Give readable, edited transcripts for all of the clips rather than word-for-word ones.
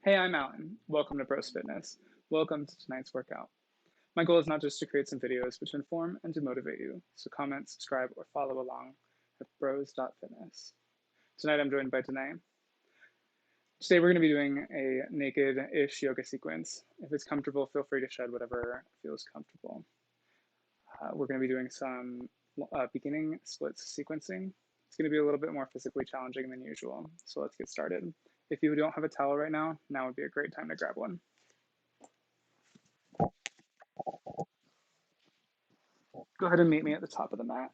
Hey, I'm Alan. Welcome to Bros Fitness. Welcome to tonight's workout. My goal is not just to create some videos, but to inform and to motivate you. So comment, subscribe, or follow along at bros.fitness. Tonight I'm joined by Danae. Today we're going to be doing a naked-ish yoga sequence. If it's comfortable, feel free to shed whatever feels comfortable. We're going to be doing some beginning splits sequencing. It's going to be a little bit more physically challenging than usual, so let's get started. If you don't have a towel right now would be a great time to grab one. Go ahead and meet me at the top of the mat.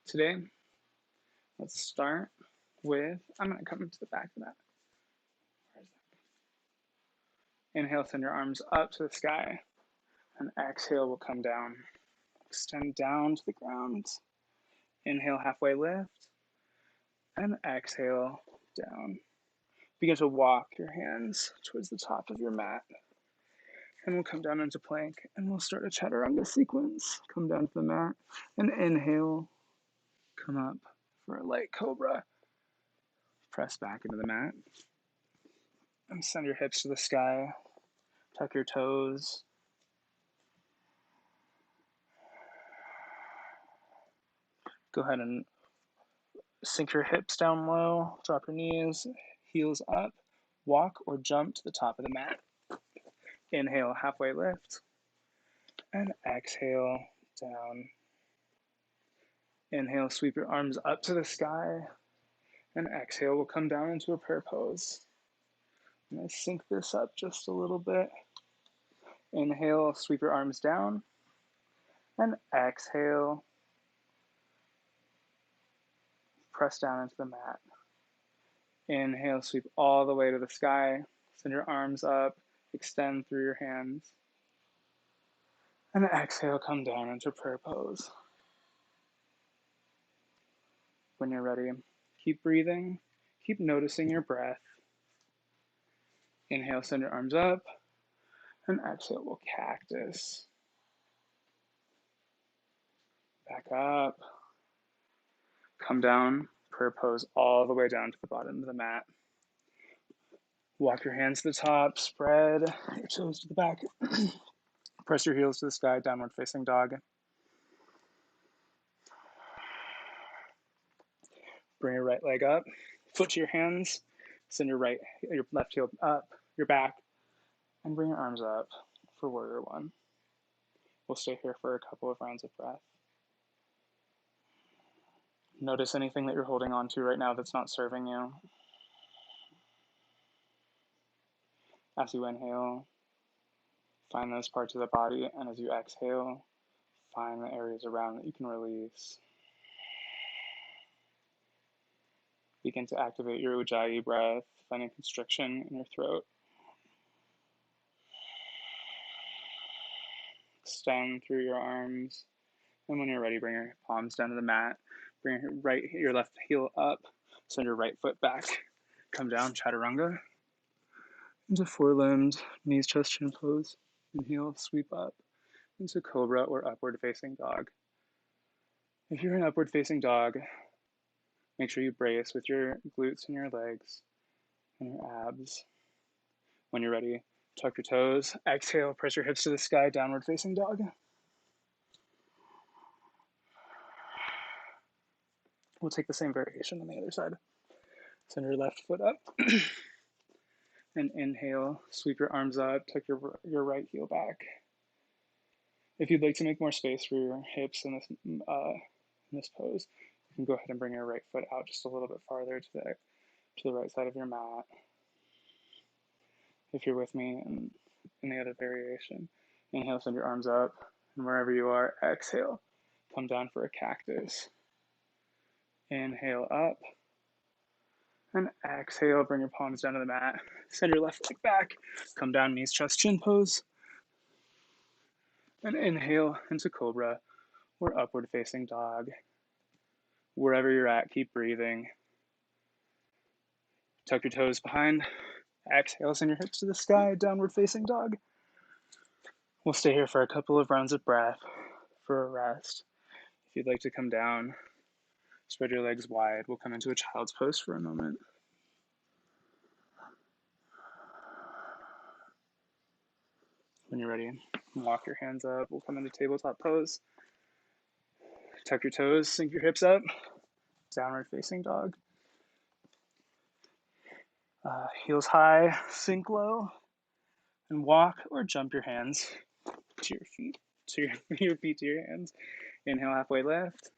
Today, let's start with, I'm going to come to the back of the mat. Where is that? Inhale, send your arms up to the sky, and exhale will come down. Extend down to the ground. Inhale, halfway lift, and exhale, down. Begin to walk your hands towards the top of your mat. And we'll come down into plank, and we'll start a chaturanga sequence. Come down to the mat, and inhale, come up for a light cobra. Press back into the mat. And send your hips to the sky. Tuck your toes. Go ahead and sink your hips down low. Drop your knees, heels up. Walk or jump to the top of the mat. Inhale, halfway lift. And exhale, down. Inhale, sweep your arms up to the sky. And exhale, we'll come down into a prayer pose. I'm going to sync this up just a little bit. Inhale, sweep your arms down. And exhale, press down into the mat. Inhale, sweep all the way to the sky. Send your arms up, extend through your hands. And exhale, come down into prayer pose. When you're ready, keep breathing, keep noticing your breath. Inhale, send your arms up, and exhale, we'll cactus. Back up. Come down, prayer pose all the way down to the bottom of the mat. Walk your hands to the top, spread your toes to the back. Press your heels to the sky, downward facing dog. Bring your right leg up, foot to your hands, send your left heel up, your back, and bring your arms up for warrior one. We'll stay here for a couple of rounds of breath. Notice anything that you're holding on to right now that's not serving you. As you inhale, find those parts of the body, and as you exhale, find the areas around that you can release. Begin to activate your Ujjayi breath, finding constriction in your throat. Extend through your arms, and when you're ready, bring your palms down to the mat. Bring your left heel up, send your right foot back. Come down, chaturanga. Into four-limbed, knees, chest, chin pose. Inhale, sweep up into cobra or upward facing dog. If you're in upward facing dog, make sure you brace with your glutes and your legs and your abs. When you're ready, tuck your toes. Exhale, press your hips to the sky, downward facing dog. We'll take the same variation on the other side. Send your left foot up. And inhale, sweep your arms up, tuck your right heel back. If you'd like to make more space for your hips in this pose, you can go ahead and bring your right foot out just a little bit farther to the right side of your mat. If you're with me in the other variation, inhale, send your arms up, and wherever you are, exhale, come down for a cactus. Inhale up, and exhale, bring your palms down to the mat. Send your left leg back, come down, knees, chest, chin pose. And inhale into cobra or upward facing dog. Wherever you're at, keep breathing. Tuck your toes behind. Exhale, send your hips to the sky, downward facing dog. We'll stay here for a couple of rounds of breath for a rest. If you'd like to come down, spread your legs wide. We'll come into a child's pose for a moment. When you're ready, walk your hands up. We'll come into tabletop pose. Tuck your toes, sink your hips up. Downward facing dog. Heels high, sink low, and walk or jump your hands to your feet, to your feet to your hands. Inhale, halfway lift,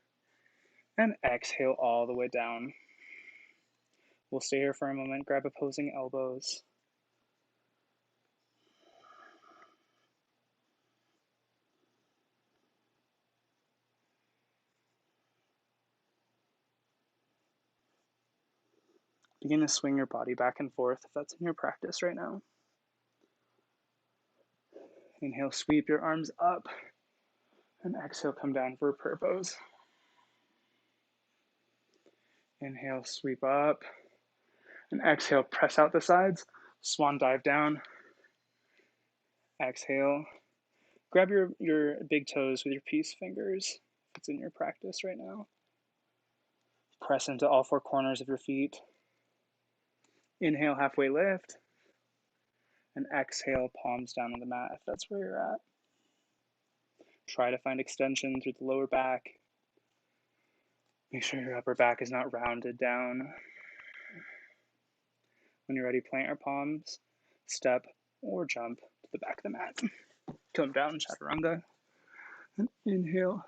and exhale all the way down. We'll stay here for a moment. Grab opposing elbows. Begin to swing your body back and forth if that's in your practice right now. Inhale, sweep your arms up, and exhale, come down for a prayer pose. Inhale, sweep up, and exhale, press out the sides, swan dive down. Exhale, grab your big toes with your peace fingers if it's in your practice right now. Press into all four corners of your feet. Inhale, halfway lift, and exhale, palms down on the mat if that's where you're at. Try to find extension through the lower back. Make sure your upper back is not rounded down. When you're ready, plant your palms, step or jump to the back of the mat. Come down, chaturanga, and inhale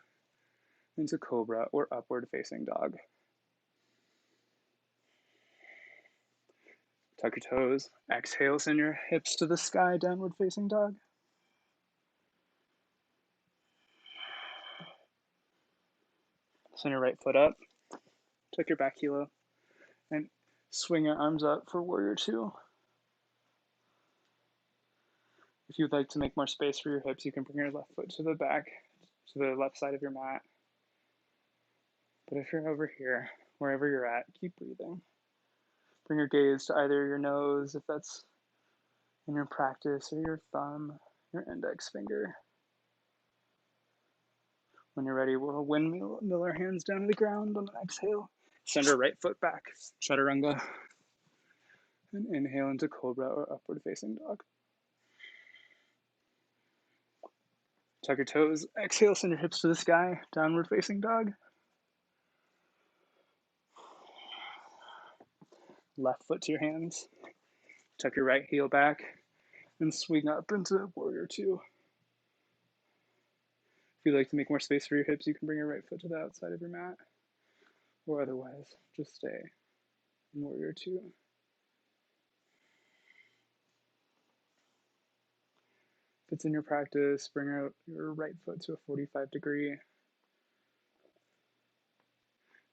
into cobra or upward facing dog. Tuck your toes, exhale, send your hips to the sky, downward facing dog. Send your right foot up, tuck your back heel up, and swing your arms up for warrior two. If you'd like to make more space for your hips, you can bring your left foot to the back, to the left side of your mat. But if you're over here, wherever you're at, keep breathing. Bring your gaze to either your nose, if that's in your practice, or your thumb, your index finger. When you're ready, we'll windmill our hands down to the ground on an exhale. Send our right foot back, chaturanga. And inhale into cobra or upward facing dog. Tuck your toes, exhale, send your hips to the sky, downward facing dog. Left foot to your hands. Tuck your right heel back and swing up into warrior two. If you'd like to make more space for your hips, you can bring your right foot to the outside of your mat. Or otherwise, just stay in warrior two. If it's in your practice, bring out your right foot to a 45 degree.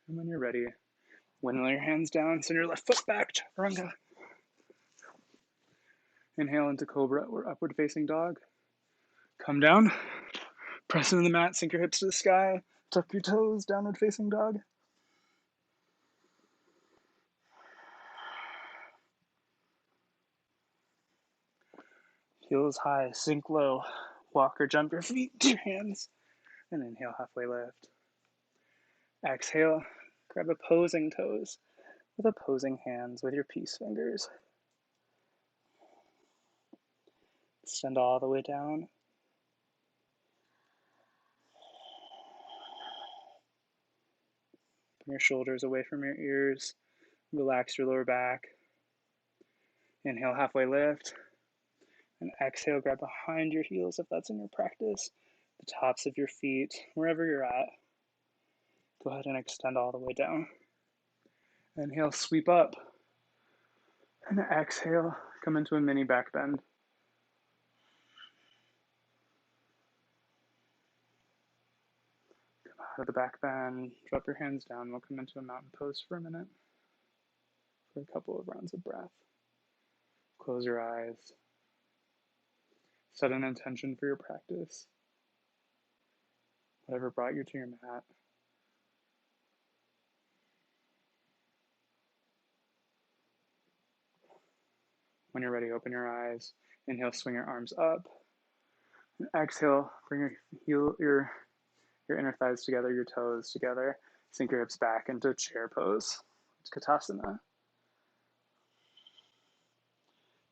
And when you're ready, windmill your hands down, send your left foot back, chaturanga. Inhale into cobra or upward facing dog. Come down, press into the mat, sink your hips to the sky, tuck your toes, downward facing dog. Heels high, sink low, walk or jump your feet to your hands, and inhale, halfway lift. Exhale, grab opposing toes with opposing hands with your peace fingers. Extend all the way down. Bring your shoulders away from your ears. Relax your lower back. Inhale, halfway lift. And exhale, grab behind your heels if that's in your practice. The tops of your feet, wherever you're at. Go ahead and extend all the way down. Inhale, sweep up. And exhale, come into a mini back bend. Come out of the back bend, drop your hands down. We'll come into a mountain pose for a minute, for a couple of rounds of breath. Close your eyes. Set an intention for your practice. Whatever brought you to your mat. When you're ready, open your eyes. Inhale, swing your arms up. And exhale, bring your inner thighs together, your toes together. Sink your hips back into chair pose. It's Katasana.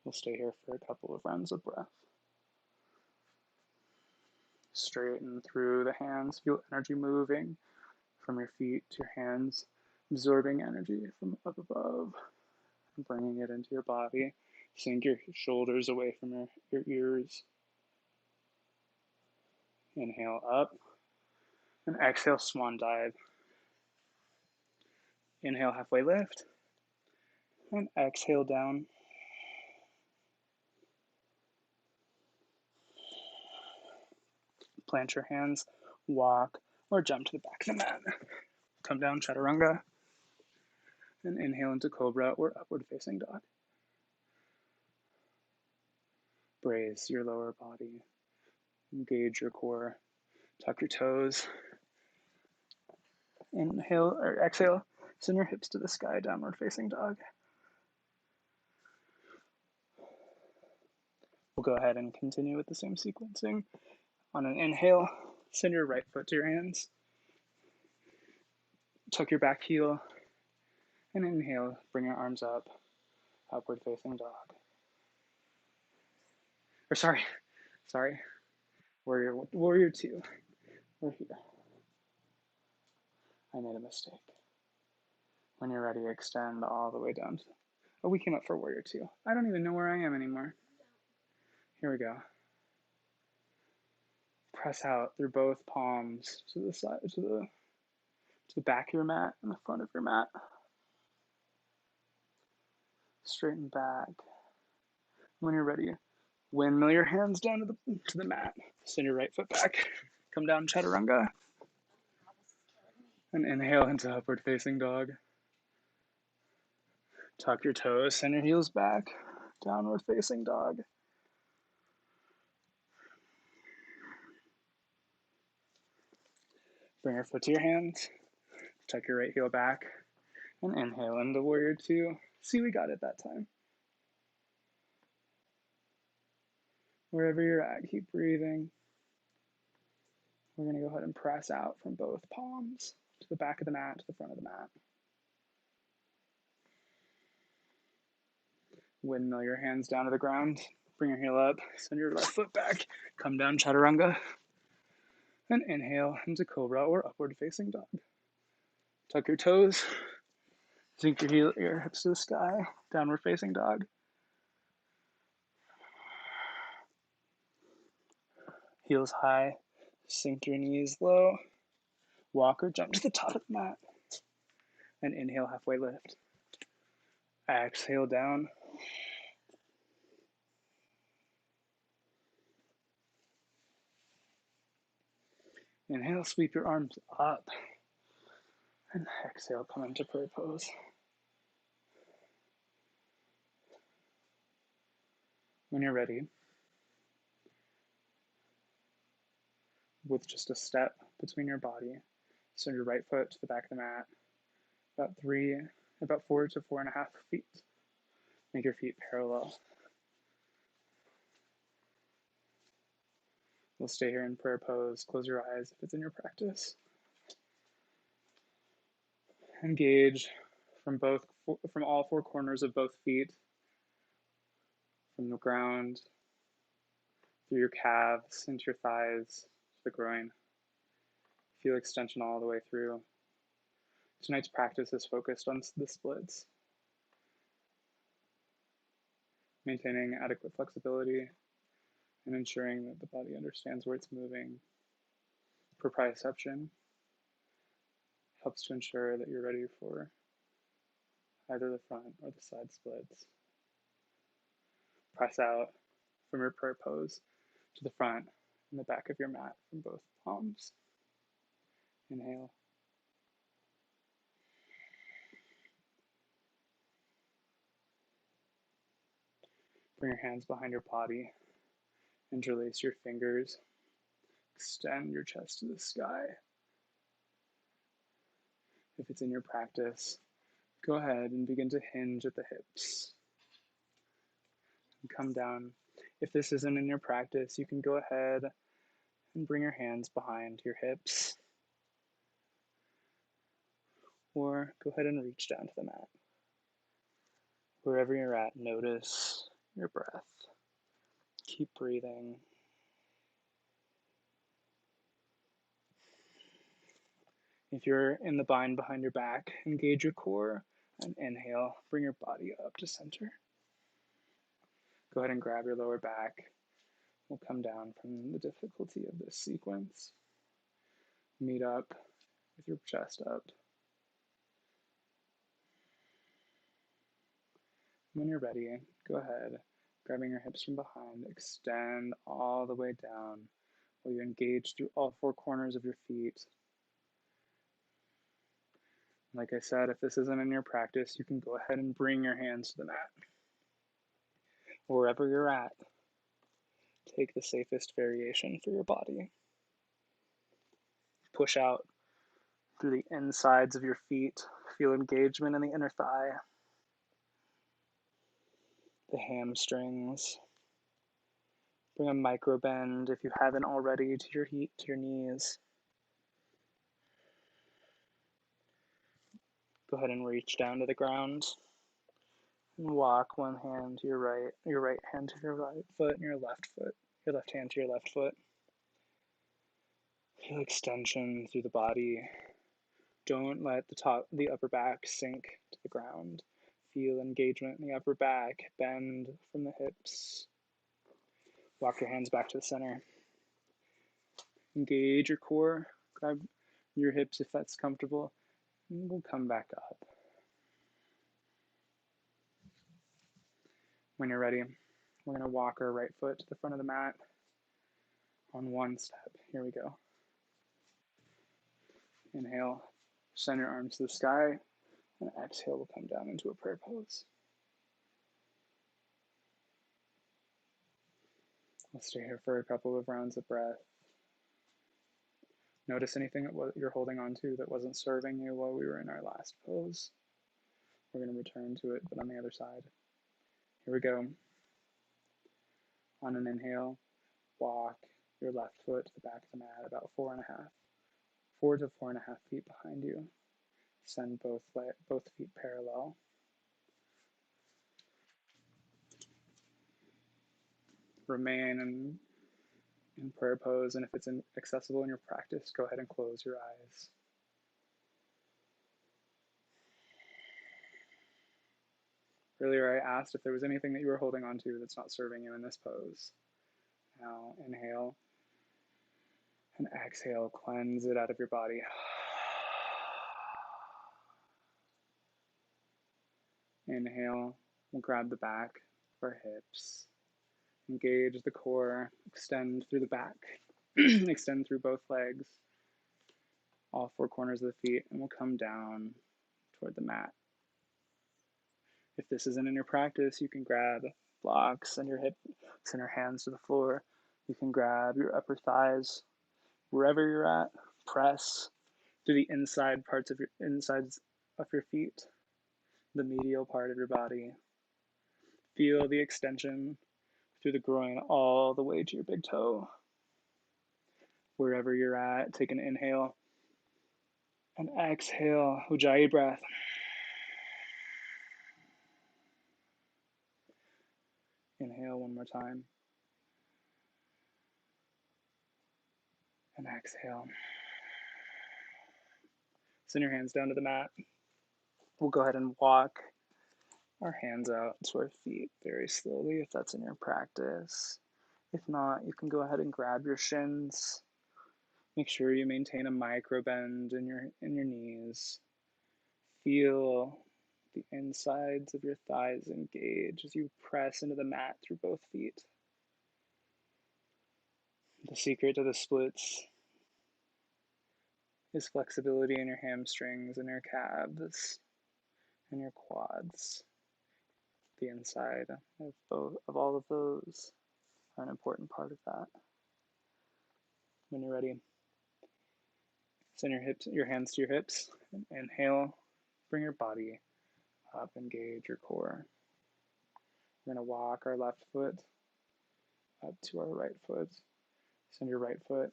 We'll stay here for a couple of rounds of breath. Straighten through the hands. Feel energy moving from your feet to your hands, absorbing energy from up above and bringing it into your body. Sink your shoulders away from your ears. Inhale up and exhale, swan dive. Inhale, halfway lift, and exhale down. Plant your hands, walk, or jump to the back of the mat. Come down, chaturanga, and inhale into cobra or upward facing dog. Brace your lower body, engage your core, tuck your toes. Inhale or exhale, send your hips to the sky, downward facing dog. We'll go ahead and continue with the same sequencing. On an inhale, send your right foot to your hands. Tuck your back heel. And inhale, bring your arms up, upward facing dog. Or sorry. Warrior two. We're here. I made a mistake. When you're ready, extend all the way down. Oh, we came up for warrior two. I don't even know where I am anymore. Here we go. Press out through both palms to the side, to the back of your mat and the front of your mat. Straighten back. When you're ready, windmill your hands down to the mat. Send your right foot back. Come down, chaturanga. And inhale into upward facing dog. Tuck your toes, send your heels back. Downward facing dog. Bring your foot to your hands. Tuck your right heel back. And inhale into warrior two. See, we got it that time. Wherever you're at, keep breathing. We're going to go ahead and press out from both palms to the back of the mat, to the front of the mat. Windmill your hands down to the ground. Bring your heel up. Send your left foot back. Come down, chaturanga. And inhale into cobra or upward facing dog. Tuck your toes. Sink your hips to the sky. Downward facing dog. Heels high. Sink your knees low. Walk or jump to the top of the mat. And inhale, halfway lift. Exhale down. Inhale, sweep your arms up. And exhale, come into prayer pose. When you're ready, with just a step between your body, send your right foot to the back of the mat, about 4 to 4.5 feet. Make your feet parallel. We'll stay here in prayer pose. Close your eyes if it's in your practice. Engage from all four corners of both feet, from the ground, through your calves, into your thighs, to the groin. Feel extension all the way through. Tonight's practice is focused on the splits, maintaining adequate flexibility and ensuring that the body understands where it's moving. Proprioception helps to ensure that you're ready for either the front or the side splits. Press out from your prayer pose to the front and the back of your mat from both palms. Inhale. Bring your hands behind your body. Interlace your fingers. Extend your chest to the sky. If it's in your practice, go ahead and begin to hinge at the hips. And come down. If this isn't in your practice, you can go ahead and bring your hands behind your hips. Or go ahead and reach down to the mat. Wherever you're at, notice your breath. Keep breathing. If you're in the bind behind your back, engage your core and inhale. Bring your body up to center. Go ahead and grab your lower back. We'll come down from the difficulty of this sequence. Meet up with your chest up. When you're ready, go ahead, grabbing your hips from behind, extend all the way down while you engage through all four corners of your feet. Like I said, if this isn't in your practice, you can go ahead and bring your hands to the mat. Wherever you're at, take the safest variation for your body. Push out through the insides of your feet. Feel engagement in the inner thigh, the hamstrings. Bring a micro bend if you haven't already to your knees. Go ahead and reach down to the ground and walk one hand to your right hand to your right foot, and your left hand to your left foot. Feel extension through the body. Don't let the upper back sink to the ground. Feel engagement in the upper back, bend from the hips. Walk your hands back to the center. Engage your core, grab your hips if that's comfortable, and we'll come back up. When you're ready, we're going to walk our right foot to the front of the mat on one step. Here we go. Inhale, send your arms to the sky, and exhale, we'll come down into a prayer pose. We'll stay here for a couple of rounds of breath. Notice anything that you're holding on to that wasn't serving you while we were in our last pose. We're going to return to it, but on the other side. Here we go. On an inhale, walk your left foot to the back of the mat about 4 to 4.5 feet behind you. Send both feet parallel. Remain in prayer pose, and if it's accessible in your practice, go ahead and close your eyes. Earlier I asked if there was anything that you were holding on to that's not serving you in this pose. Now inhale and exhale, cleanse it out of your body. Inhale, we'll grab the back of our hips. Engage the core, extend through the back, extend through both legs, all four corners of the feet, and we'll come down toward the mat. If this isn't in your practice, you can grab blocks and your hands to the floor. You can grab your upper thighs, wherever you're at, press through the insides of your feet, the medial part of your body. Feel the extension through the groin all the way to your big toe. Wherever you're at, take an inhale and exhale, Ujjayi breath. Inhale one more time. And exhale. Send your hands down to the mat. We'll go ahead and walk our hands out to our feet very slowly if that's in your practice. If not, you can go ahead and grab your shins. Make sure you maintain a micro bend in your knees. Feel the insides of your thighs engage as you press into the mat through both feet. The secret to the splits is flexibility in your hamstrings and your calves and your quads. The inside of all of those are an important part of that. When you're ready, send your hands to your hips. Inhale, bring your body up, engage your core. We're going to walk our left foot up to our right foot. Send your right foot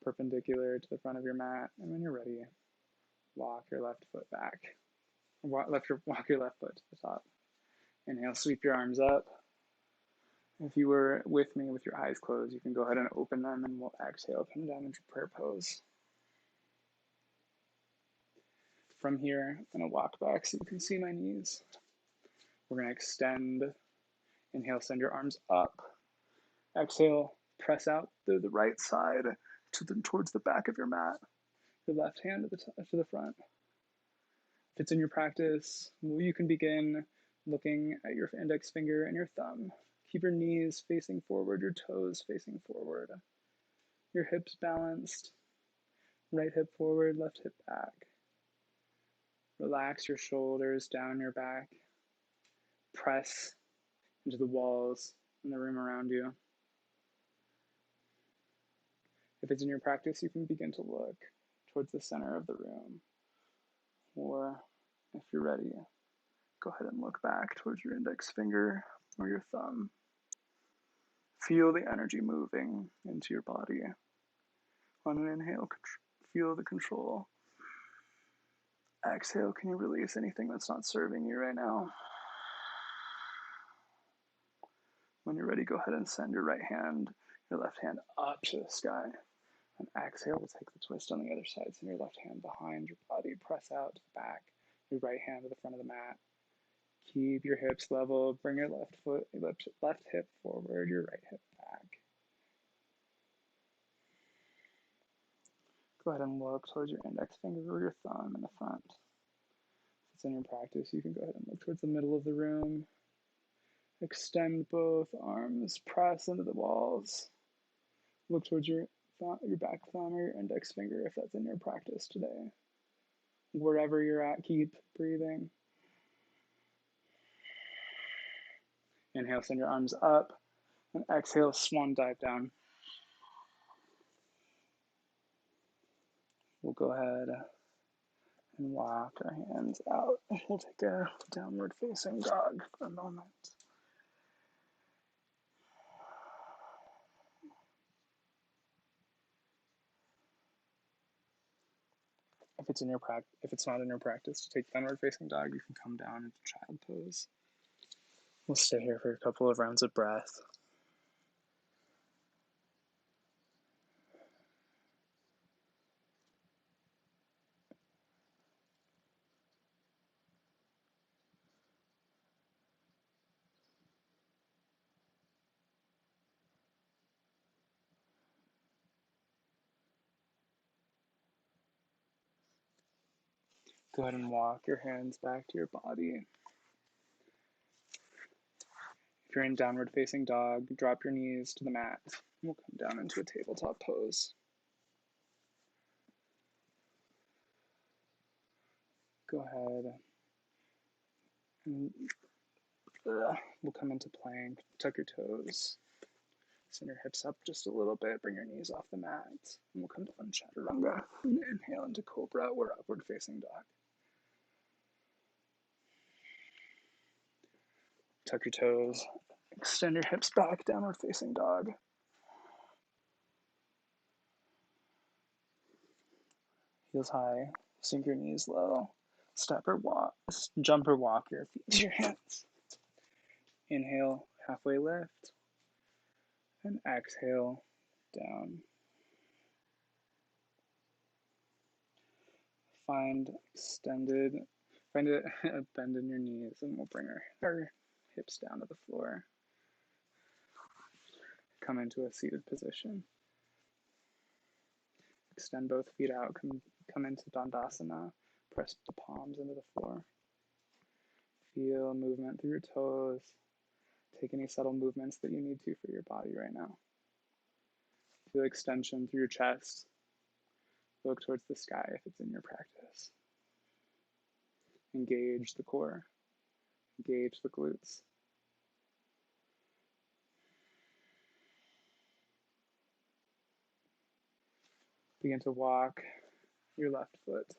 perpendicular to the front of your mat, and when you're ready, walk your left foot back. Walk your left foot to the top. Inhale, sweep your arms up. If you were with me with your eyes closed, you can go ahead and open them, and we'll exhale, come down into prayer pose. From here, I'm going to walk back so you can see my knees. We're going to extend. Inhale, send your arms up. Exhale, press out the right side towards the back of your mat. Your left hand to the front. If it's in your practice, you can begin looking at your index finger and your thumb. Keep your knees facing forward, your toes facing forward. Your hips balanced. Right hip forward, left hip back. Relax your shoulders down your back. Press into the walls in the room around you. If it's in your practice, you can begin to look towards the center of the room. Or if you're ready, go ahead and look back towards your index finger or your thumb. Feel the energy moving into your body. On an inhale, feel the control. Exhale, can you release anything that's not serving you right now? When you're ready, go ahead and send your right hand, your left hand up to the sky. And exhale, we'll take the twist on the other side. Send your left hand behind your body, press out to the back, your right hand to the front of the mat. Keep your hips level, bring your left hip forward, your right hip back. Go ahead and look towards your index finger or your thumb in the front. If it's in your practice, you can go ahead and look towards the middle of the room. Extend both arms, press into the walls. Look towards your back thumb or your index finger if that's in your practice today. Wherever you're at, keep breathing. Inhale, send your arms up, and exhale, swan dive down. We'll go ahead and walk our hands out. We'll take a downward facing dog for a moment. If it's not in your practice to take downward facing dog, you can come down into child pose. We'll stay here for a couple of rounds of breath. Go ahead and walk your hands back to your body. If you're in downward facing dog, drop your knees to the mat. We'll come down into a tabletop pose. Go ahead and we'll come into plank. Tuck your toes. Send your hips up just a little bit. Bring your knees off the mat. And we'll come down chaturanga. And inhale into cobra or upward facing dog. Tuck your toes. Extend your hips back, downward facing dog. Heels high. Sink your knees low. Step or walk. Jump or walk your feet to your hands. Inhale, halfway lift. And exhale, down. Find a bend in your knees, and we'll bring our hips down to the floor. Come into a seated position. Extend both feet out, come into Dandasana. Press the palms into the floor. Feel movement through your toes. Take any subtle movements that you need to for your body right now. Feel extension through your chest. Look towards the sky if it's in your practice. Engage the core. Engage the glutes. Begin to walk your left foot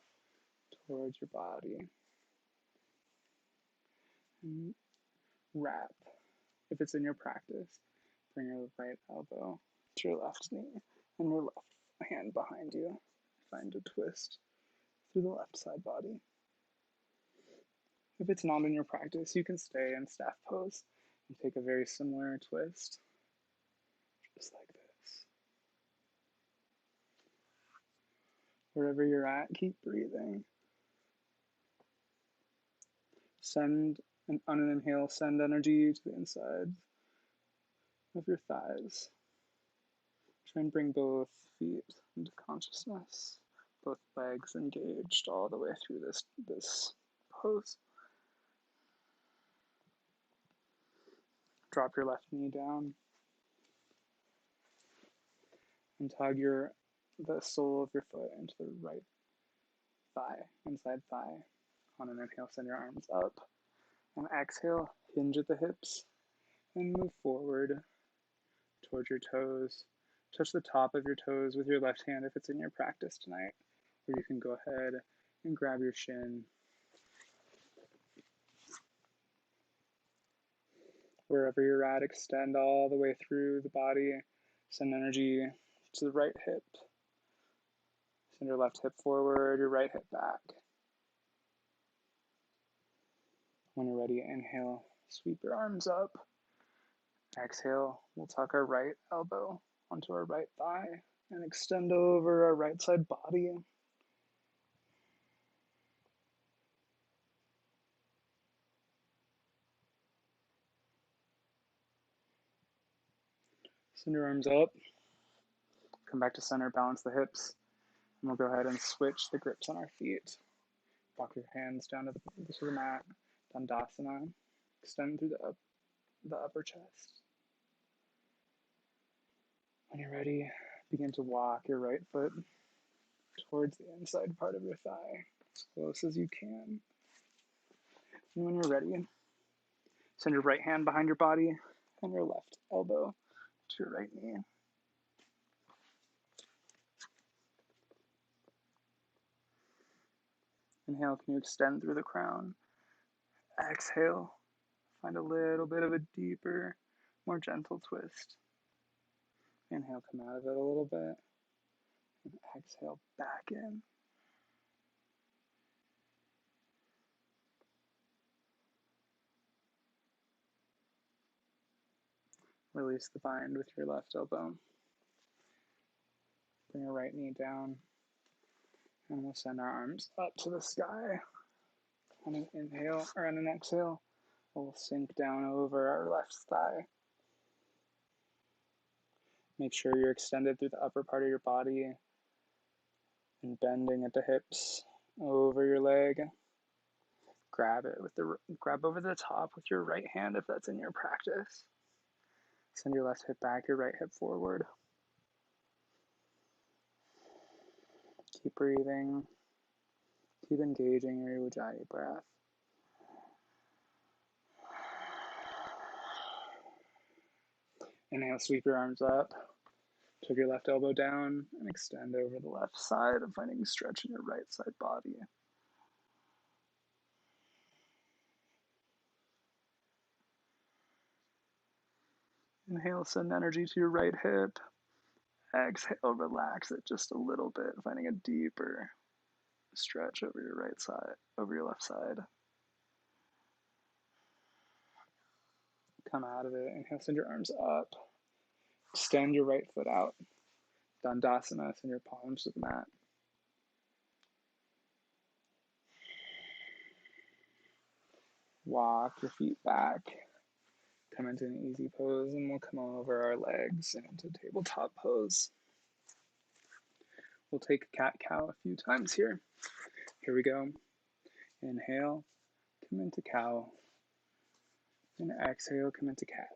towards your body. And wrap. If it's in your practice, bring your right elbow to your left knee and your left hand behind you. Find a twist through the left side body. If it's not in your practice, you can stay in staff pose and take a very similar twist, just like this. Wherever you're at, keep breathing. Send, and on an inhale, send energy to the inside of your thighs. Try and bring both feet into consciousness, both legs engaged all the way through this pose. Drop your left knee down and tug the sole of your foot into the right thigh, inside thigh. On an inhale, send your arms up. On exhale, hinge at the hips and move forward towards your toes. Touch the top of your toes with your left hand if it's in your practice tonight, or you can go ahead and grab your shin. Wherever you're at, extend all the way through the body. Send energy to the right hip. Send your left hip forward, your right hip back. When you're ready, inhale, sweep your arms up. Exhale, we'll tuck our right elbow onto our right thigh and extend over our right side body. Send your arms up. Come back to center, balance the hips. And we'll go ahead and switch the grips on our feet. Walk your hands down to the mat, Dandasana. Extend through the upper chest. When you're ready, begin to walk your right foot towards the inside part of your thigh, as close as you can. And when you're ready, send your right hand behind your body and your left elbow to your right knee. Inhale, can you extend through the crown? Exhale, find a little bit of a deeper, more gentle twist. Inhale, come out of it a little bit. And exhale, back in. Release the bind with your left elbow. Bring your right knee down. And we'll send our arms up to the sky. On an inhale, or on an exhale, we'll sink down over our left thigh. Make sure you're extended through the upper part of your body and bending at the hips over your leg. Grab over the top with your right hand if that's in your practice. Send your left hip back, your right hip forward. Keep breathing. Keep engaging your Ujjayi breath. Inhale, sweep your arms up. Tuck your left elbow down and extend over the left side, finding stretch in your right side body. Inhale, send energy to your right hip. Exhale, relax it just a little bit, finding a deeper stretch over your right side, over your left side. Come out of it. Inhale, send your arms up. Extend your right foot out. Dandasana, send your palms to the mat. Walk your feet back. Come into an easy pose, and we'll come over our legs into tabletop pose. We'll take cat-cow a few times here. Here we go. Inhale, come into cow. And exhale, come into cat.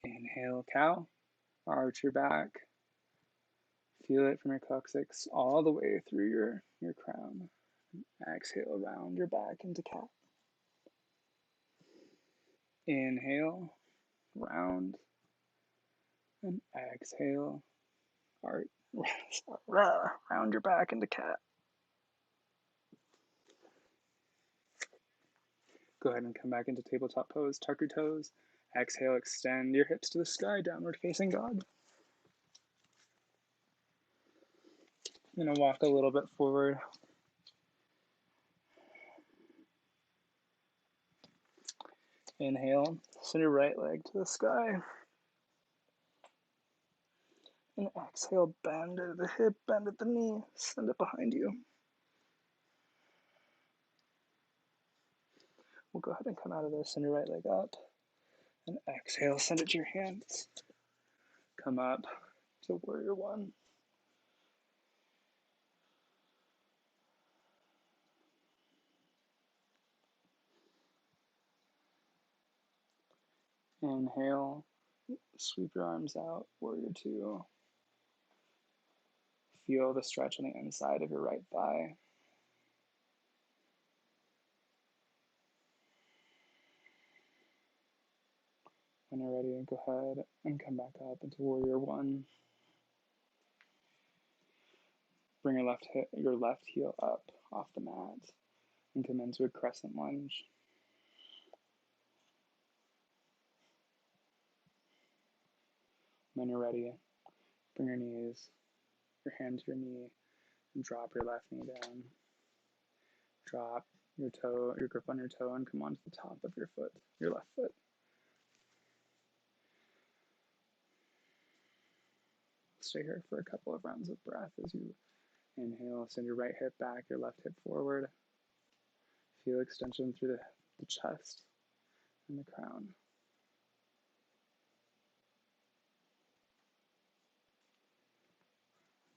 Inhale, cow. Arch your back. Feel it from your coccyx all the way through your crown. Exhale, round your back into cat. Inhale, round. And exhale, round your back into cat. Go ahead and come back into tabletop pose. Tuck your toes. Exhale, extend your hips to the sky, downward facing dog. I'm going to walk a little bit forward. Inhale, send your right leg to the sky. And exhale, bend at the hip, bend at the knee, send it behind you. We'll go ahead and come out of this, send your right leg up, and exhale, send it to your hands. Come up to warrior one. Inhale, sweep your arms out, warrior two. Feel the stretch on the inside of your right thigh. When you're ready, go ahead and come back up into warrior one. Bring your left heel up off the mat and come into a crescent lunge. When you're ready, bring your hand to your knee, and drop your left knee down. Drop your grip on your toe, and come onto the top of your left foot. Stay here for a couple of rounds of breath as you inhale, send your right hip back, your left hip forward. Feel extension through the chest and the crown.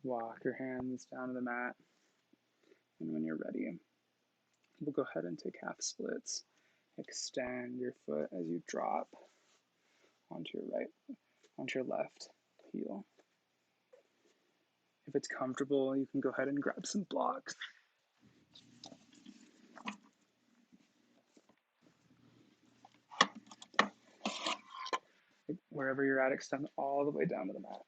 Walk your hands down to the mat. And when you're ready, we'll go ahead and take half splits. Extend your foot as you drop onto your left heel. If it's comfortable, you can go ahead and grab some blocks. Wherever you're at, extend all the way down to the mat.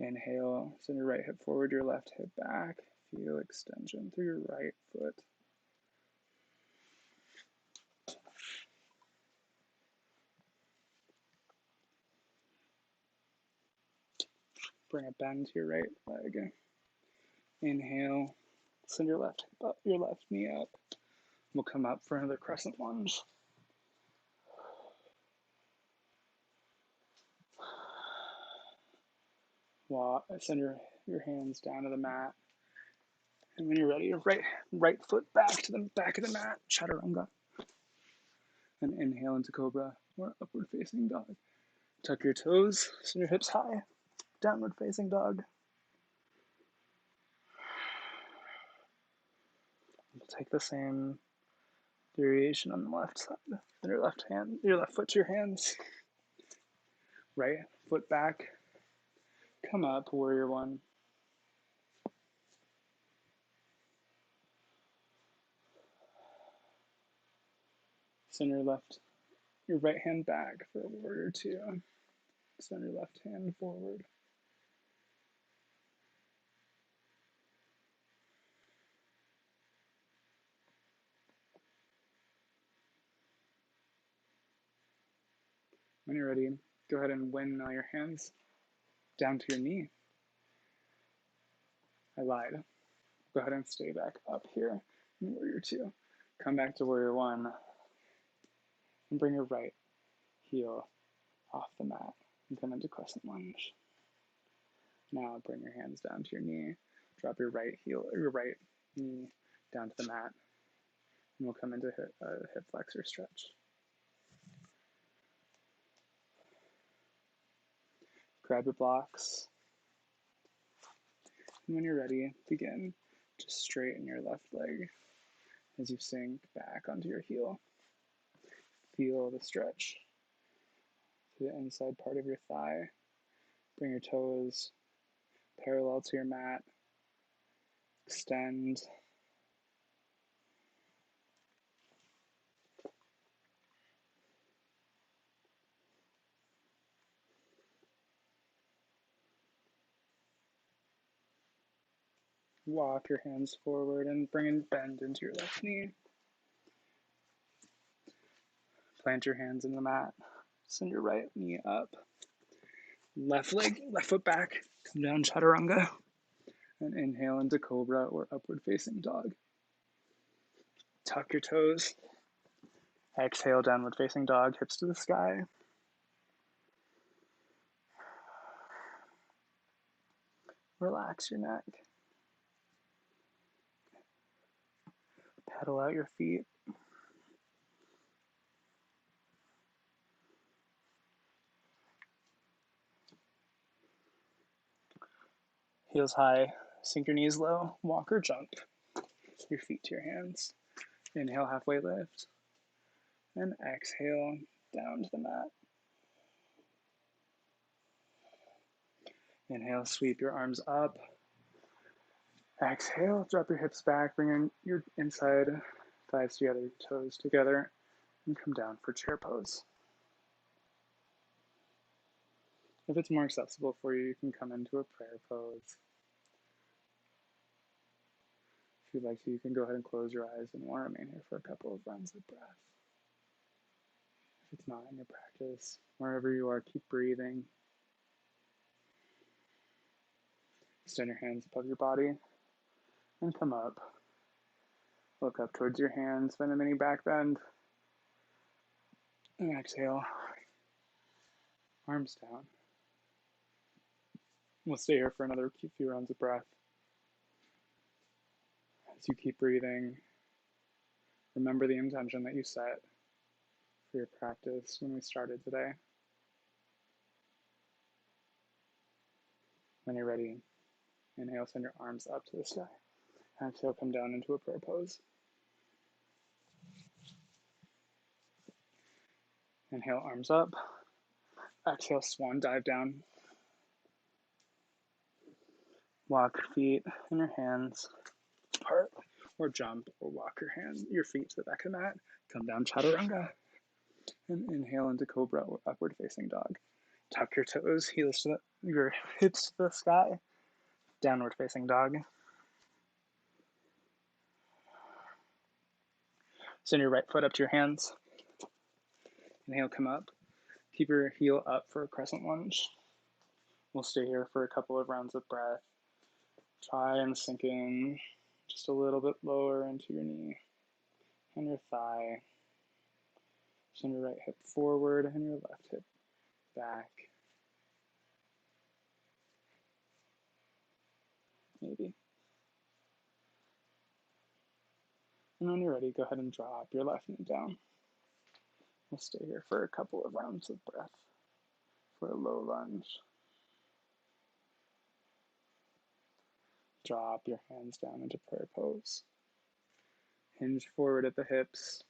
Inhale, send your right hip forward, your left hip back. Feel extension through your right foot. Bring a bend to your right leg. Inhale, send your left knee up. We'll come up for another crescent lunge. Send your hands down to the mat. And when you're ready, your right foot back to the back of the mat, chaturanga. And inhale into cobra or upward facing dog. Tuck your toes, send your hips high, downward facing dog. We'll take the same variation on the left side. Your left foot to your hands. Right foot back. Come up, warrior one. Send your right hand back for warrior two. Send your left hand forward. When you're ready, go ahead and windmill your hands down to your knee. I lied. Go ahead and stay back up here in warrior two. Come back to warrior one and bring your right heel off the mat and come into crescent lunge. Now bring your hands down to your knee. Drop your right knee down to the mat, and we'll come into a hip flexor stretch. Grab your blocks. And when you're ready, begin to straighten your left leg as you sink back onto your heel. Feel the stretch to the inside part of your thigh. Bring your toes parallel to your mat. Extend. Walk your hands forward and bring and bend into your left knee. Plant your hands in the mat. Send your right knee up. Left foot back. Come down, chaturanga. And inhale into cobra or upward facing dog. Tuck your toes. Exhale, downward facing dog, hips to the sky. Relax your neck. Pedal out your feet. Heels high, sink your knees low, walk or jump. Your feet to your hands. Inhale, halfway lift. And exhale, down to the mat. Inhale, sweep your arms up. Exhale, drop your hips back, bring your inside thighs together, toes together, and come down for chair pose. If it's more accessible for you, you can come into a prayer pose. If you'd like to, you can go ahead and close your eyes and we'll remain here for a couple of rounds of breath. If it's not in your practice, wherever you are, keep breathing. Extend your hands above your body and come up. Look up towards your hands, find a mini back bend. And exhale, arms down. We'll stay here for another few rounds of breath. As you keep breathing, remember the intention that you set for your practice when we started today. When you're ready, inhale, send your arms up to the sky. Exhale, come down into a prayer pose. Inhale, arms up. Exhale, swan dive down. Walk feet in your hands apart, or jump, or walk your feet to the back of the mat. Come down, chaturanga. And inhale into cobra or upward facing dog. Tuck your toes, your hips to the sky. Downward facing dog. Send your right foot up to your hands. Inhale, come up. Keep your heel up for a crescent lunge. We'll stay here for a couple of rounds of breath. Try and sink in just a little bit lower into your knee and your thigh. Send your right hip forward and your left hip back. Maybe. And when you're ready, go ahead and drop your left knee down. We'll stay here for a couple of rounds of breath for a low lunge. Drop your hands down into prayer pose. Hinge forward at the hips.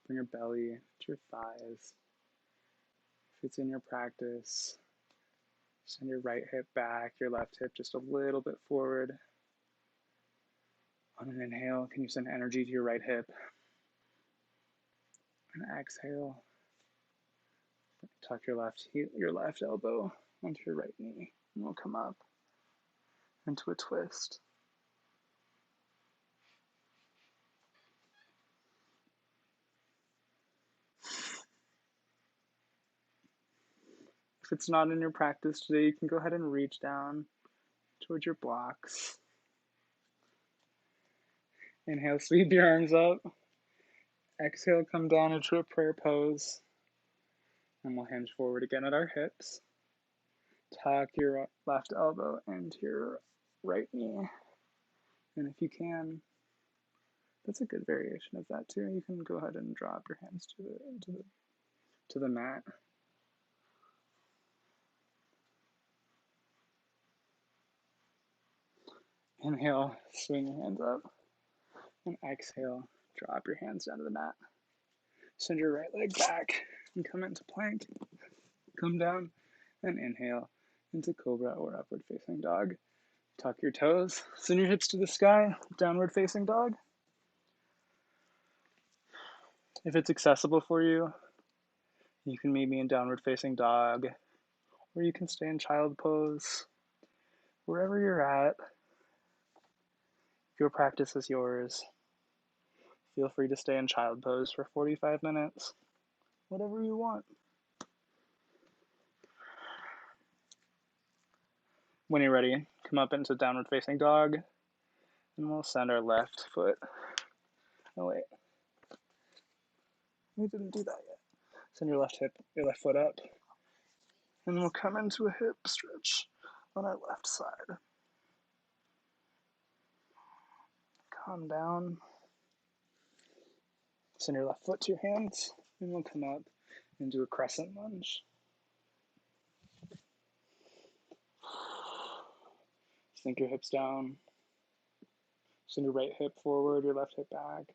Bring your belly to your thighs. If it's in your practice, send your right hip back, your left hip just a little bit forward. On an inhale, can you send energy to your right hip? And exhale, tuck your left elbow onto your right knee, and we'll come up into a twist. If it's not in your practice today, you can go ahead and reach down towards your blocks. Inhale, sweep your arms up. Exhale, come down into a prayer pose. And we'll hinge forward again at our hips. Tuck your left elbow into your right knee. And if you can, that's a good variation of that too. You can go ahead and drop your hands to the mat. Inhale, swing your hands up. And exhale, drop your hands down to the mat. Send your right leg back and come into plank. Come down and inhale into cobra or upward facing dog. Tuck your toes, send your hips to the sky, downward facing dog. If it's accessible for you, you can meet me in downward facing dog, or you can stay in child pose. Wherever you're at, your practice is yours. Feel free to stay in child pose for 45 minutes, whatever you want. When you're ready, come up into downward facing dog, and we'll send our left foot. Oh wait, we didn't do that yet. Send your left foot up, and we'll come into a hip stretch on our left side. calm down. Send your left foot to your hands, and we'll come up and do a crescent lunge. Sink your hips down. Send your right hip forward, your left hip back.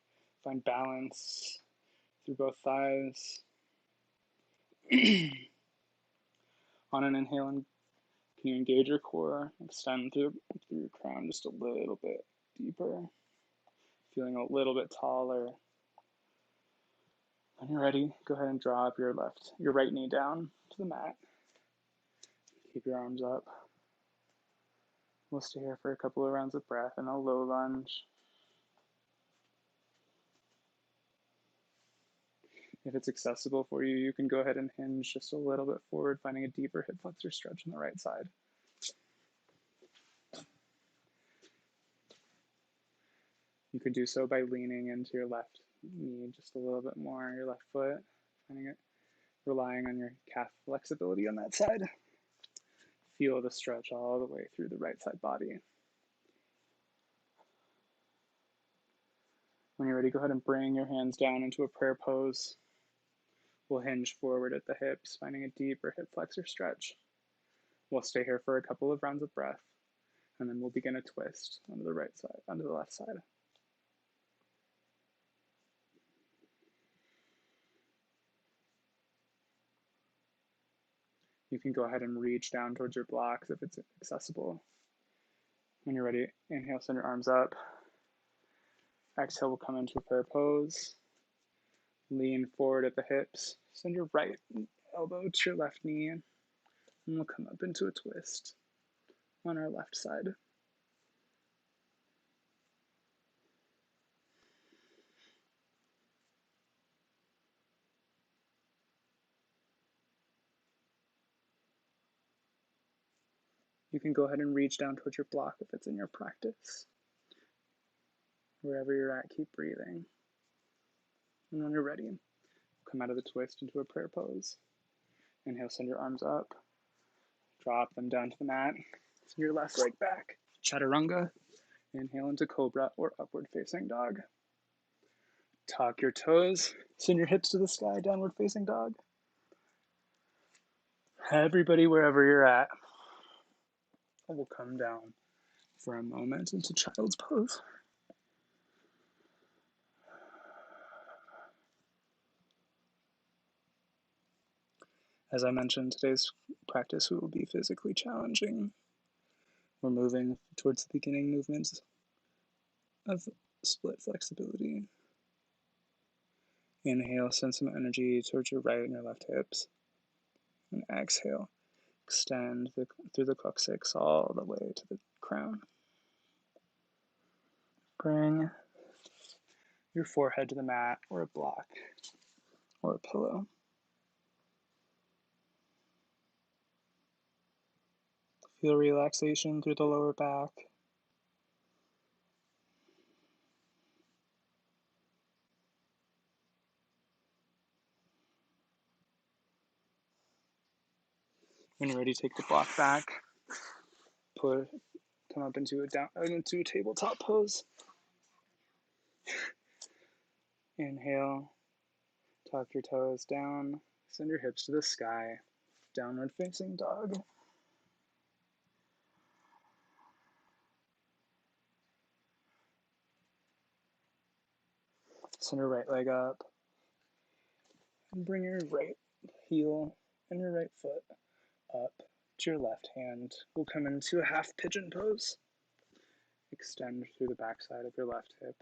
Find balance through both thighs. On an inhale, can you engage your core, extend through your crown just a little bit deeper, feeling a little bit taller. When you're ready, go ahead and drop your right knee down to the mat. Keep your arms up. We'll stay here for a couple of rounds of breath in a low lunge. If it's accessible for you, you can go ahead and hinge just a little bit forward, finding a deeper hip flexor stretch on the right side. You could do so by leaning into your left knee just a little bit more, your left foot, relying on your calf flexibility on that side. Feel the stretch all the way through the right side body. When you're ready, go ahead and bring your hands down into a prayer pose. We'll hinge forward at the hips, finding a deeper hip flexor stretch. We'll stay here for a couple of rounds of breath, and then we'll begin a twist onto the right side, onto the left side. You can go ahead and reach down towards your blocks if it's accessible. When you're ready, inhale, send your arms up. Exhale, we'll come into a prayer pose. Lean forward at the hips. Send your right elbow to your left knee. And we'll come up into a twist on our left side. You can go ahead and reach down towards your block if it's in your practice. Wherever you're at, keep breathing. And when you're ready, come out of the twist into a prayer pose. Inhale, send your arms up. Drop them down to the mat. Send your left leg back. Chaturanga. Inhale into cobra or upward facing dog. Tuck your toes. Send your hips to the sky, downward facing dog. Everybody, wherever you're at, we'll come down for a moment into child's pose. As I mentioned, today's practice will be physically challenging. We're moving towards the beginning movements of split flexibility. Inhale, send some energy towards your right and your left hips. And exhale, extend through the coccyx all the way to the crown. Bring your forehead to the mat or a block or a pillow. Feel relaxation through the lower back. When you're ready, take the block back. Come up into a tabletop pose. Inhale, tuck your toes down, send your hips to the sky, downward facing dog. Send your right leg up, and bring your right heel and your right foot up to your left hand. We'll come into a half pigeon pose. Extend through the backside of your left hip.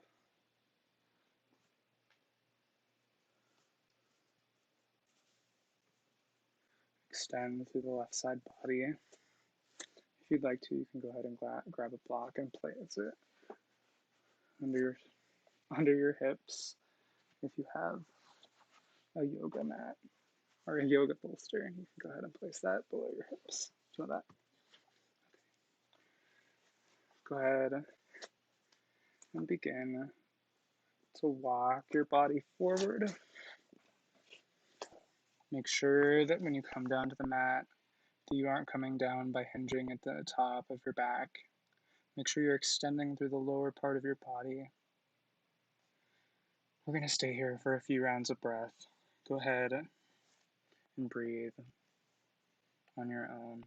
Extend through the left side body. If you'd like to, you can go ahead and grab a block and place it under your hips. If you have a yoga mat or a yoga bolster, you can go ahead and place that below your hips. Do you want that? Go ahead and begin to walk your body forward. Make sure that when you come down to the mat, that you aren't coming down by hinging at the top of your back. Make sure you're extending through the lower part of your body. We're going to stay here for a few rounds of breath. Go ahead and breathe on your own.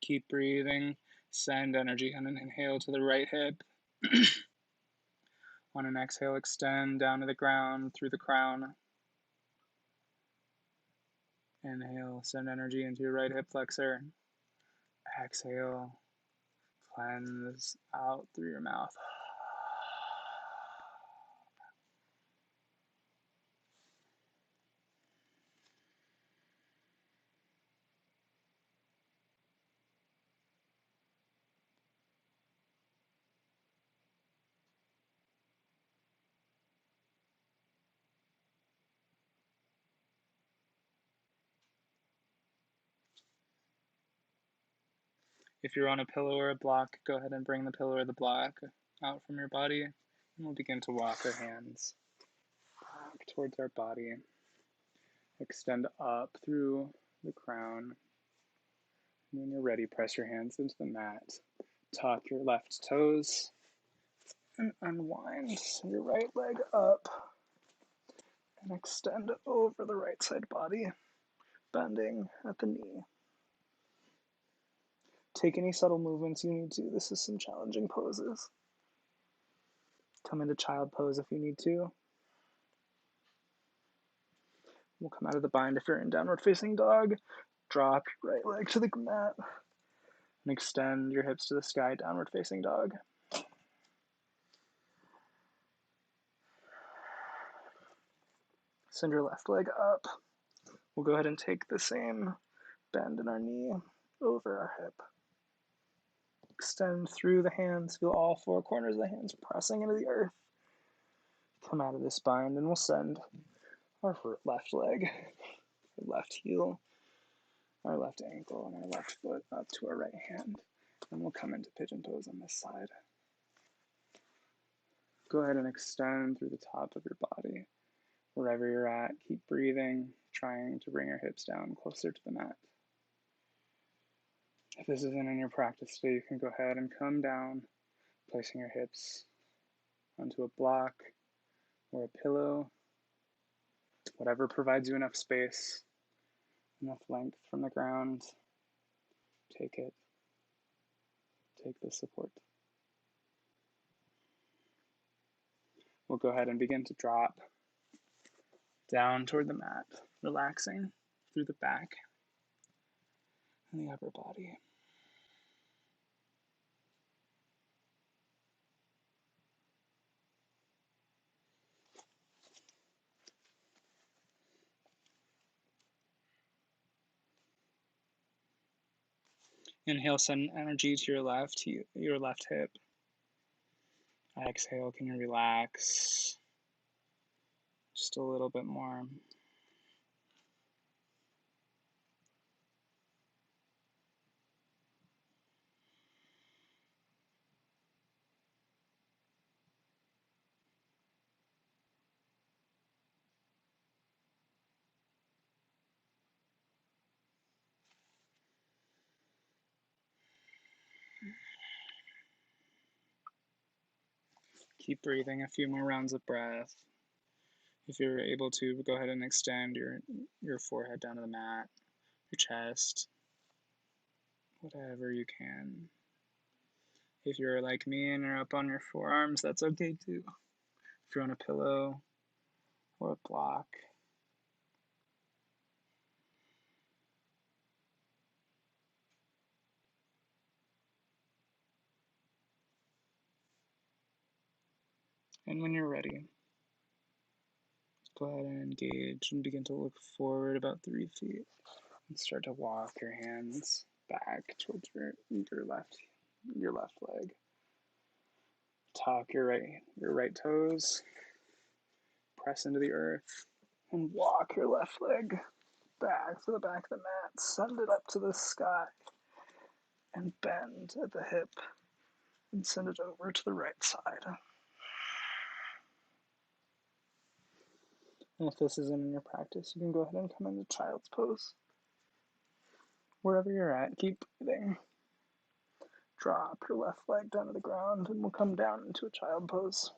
Keep breathing. Send energy on an inhale to the right hip. On an exhale, extend down to the ground through the crown. Inhale, send energy into your right hip flexor. Exhale, cleanse out through your mouth. If you're on a pillow or a block, go ahead and bring the pillow or the block out from your body, and we'll begin to walk our hands back towards our body. Extend up through the crown. And when you're ready, press your hands into the mat. Tuck your left toes and unwind. Send your right leg up and extend over the right side body, bending at the knee. Take any subtle movements you need to. This is some challenging poses. Come into child pose if you need to. We'll come out of the bind if you're in downward facing dog. Drop your right leg to the mat and extend your hips to the sky, downward facing dog. Send your left leg up. We'll go ahead and take the same bend in our knee over our hip. Extend through the hands, feel all four corners of the hands pressing into the earth. Come out of this bind and we'll send our left leg, our left heel, our left ankle, and our left foot up to our right hand. And we'll come into pigeon pose on this side. Go ahead and extend through the top of your body. Wherever you're at, keep breathing, trying to bring your hips down closer to the mat. If this isn't in your practice today, you can go ahead and come down, placing your hips onto a block or a pillow, whatever provides you enough space, enough length from the ground. Take it. Take the support. We'll go ahead and begin to drop down toward the mat, relaxing through the back and the upper body. Inhale, send energy to your left hip. Exhale, can you relax just a little bit more? Keep breathing, a few more rounds of breath. If you're able to, go ahead and extend your forehead down to the mat, your chest, whatever you can. If you're like me and you're up on your forearms, that's okay too. If you're on a pillow or a block. And when you're ready, go ahead and engage and begin to look forward about 3 feet and start to walk your hands back towards your left leg. Tuck your right toes, press into the earth, and walk your left leg back to the back of the mat. Send it up to the sky. and bend at the hip and send it over to the right side. And if this isn't in your practice, you can go ahead and come into child's pose. Wherever you're at, keep breathing. Drop your left leg down to the ground and we'll come down into a child pose.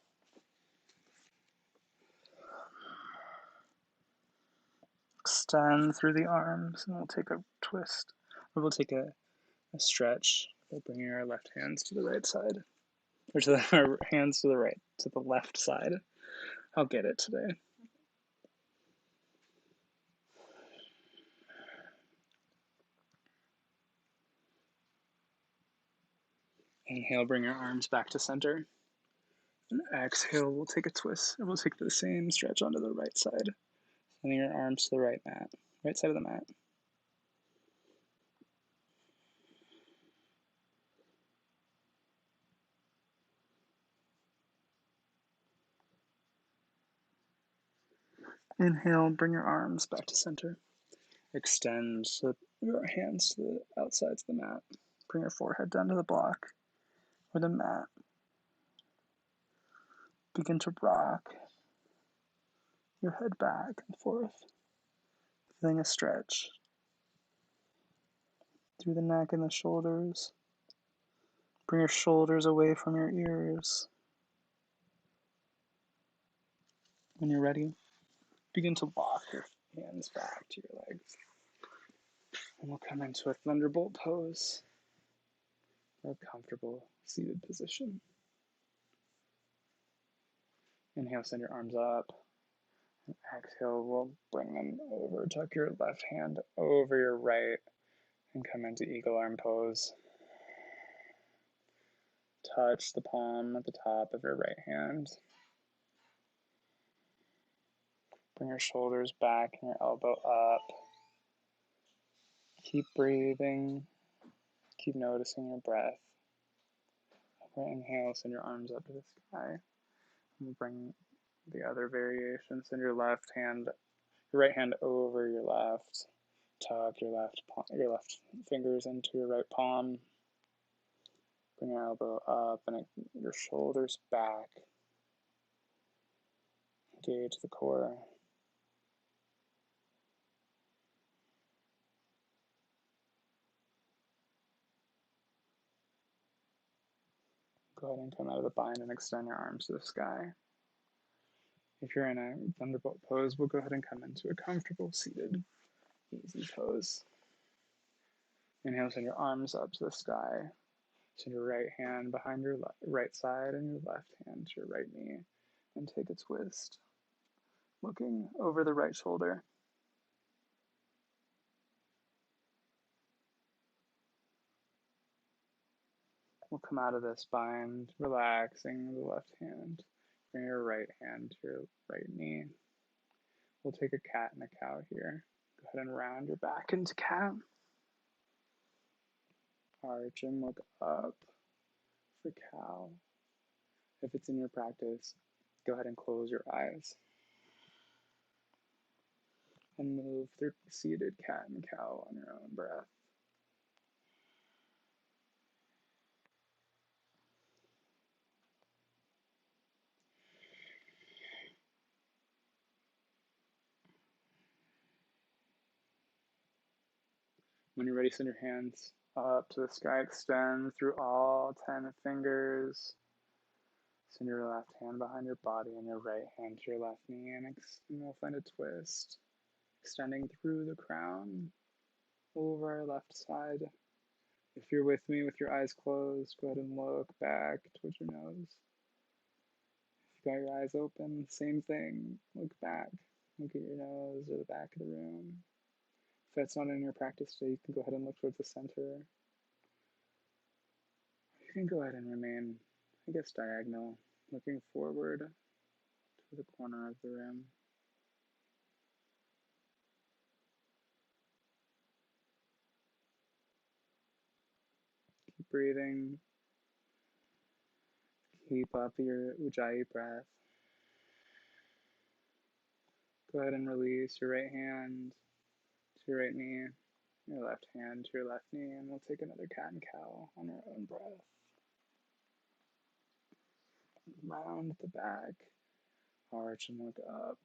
Extend through the arms and we'll take a twist, or we'll take a stretch by bringing our left hands to the right side, or to our hands to the right, to the left side. I'll get it today. Inhale, bring your arms back to center. And exhale, we'll take a twist, and we'll take the same stretch onto the right side. Sending your arms to the right side of the mat. Inhale, bring your arms back to center. Extend your hands to the outsides of the mat. Bring your forehead down to the block or the mat. Begin to rock your head back and forth, feeling a stretch through the neck and the shoulders. Bring your shoulders away from your ears. When you're ready, begin to walk your hands back to your legs. And we'll come into a thunderbolt pose, or a comfortable seated position. Inhale, send your arms up. And exhale, we'll bring them over. Tuck your left hand over your right and come into eagle arm pose. Touch the palm at the top of your right hand. Bring your shoulders back and your elbow up. Keep breathing. Keep noticing your breath. Inhale, send your arms up to the sky. And bring the other variation. Send your right hand over your left. Tuck your left fingers into your right palm. Bring your elbow up and your shoulders back. Engage the core. Go ahead and come out of the bind and extend your arms to the sky. If you're in a thunderbolt pose, we'll go ahead and come into a comfortable seated, easy pose. Inhale, send your arms up to the sky. Send your right hand behind your right side and your left hand to your right knee. And take a twist, looking over the right shoulder. We'll come out of this bind, relaxing the left hand. Bring your right hand to your right knee. We'll take a cat and a cow here. Go ahead and round your back into cat. Arch and look up for cow. If it's in your practice, go ahead and close your eyes. And move through seated cat and cow on your own breath. When you're ready, send your hands up to the sky. Extend through all 10 fingers. Send your left hand behind your body and your right hand to your left knee. And we'll find a twist. Extending through the crown over our left side. If you're with me with your eyes closed, go ahead and look back towards your nose. If you got your eyes open, same thing. Look back. Look at your nose or the back of the room. If that's not in your practice today, you can go ahead and look towards the center. You can go ahead and remain, diagonal, looking forward to the corner of the room. Keep breathing. Keep up your Ujjayi breath. Go ahead and release your right hand to your right knee. Your left hand to your left knee, and we'll take another cat and cow on our own breath. Round the back, arch and look up.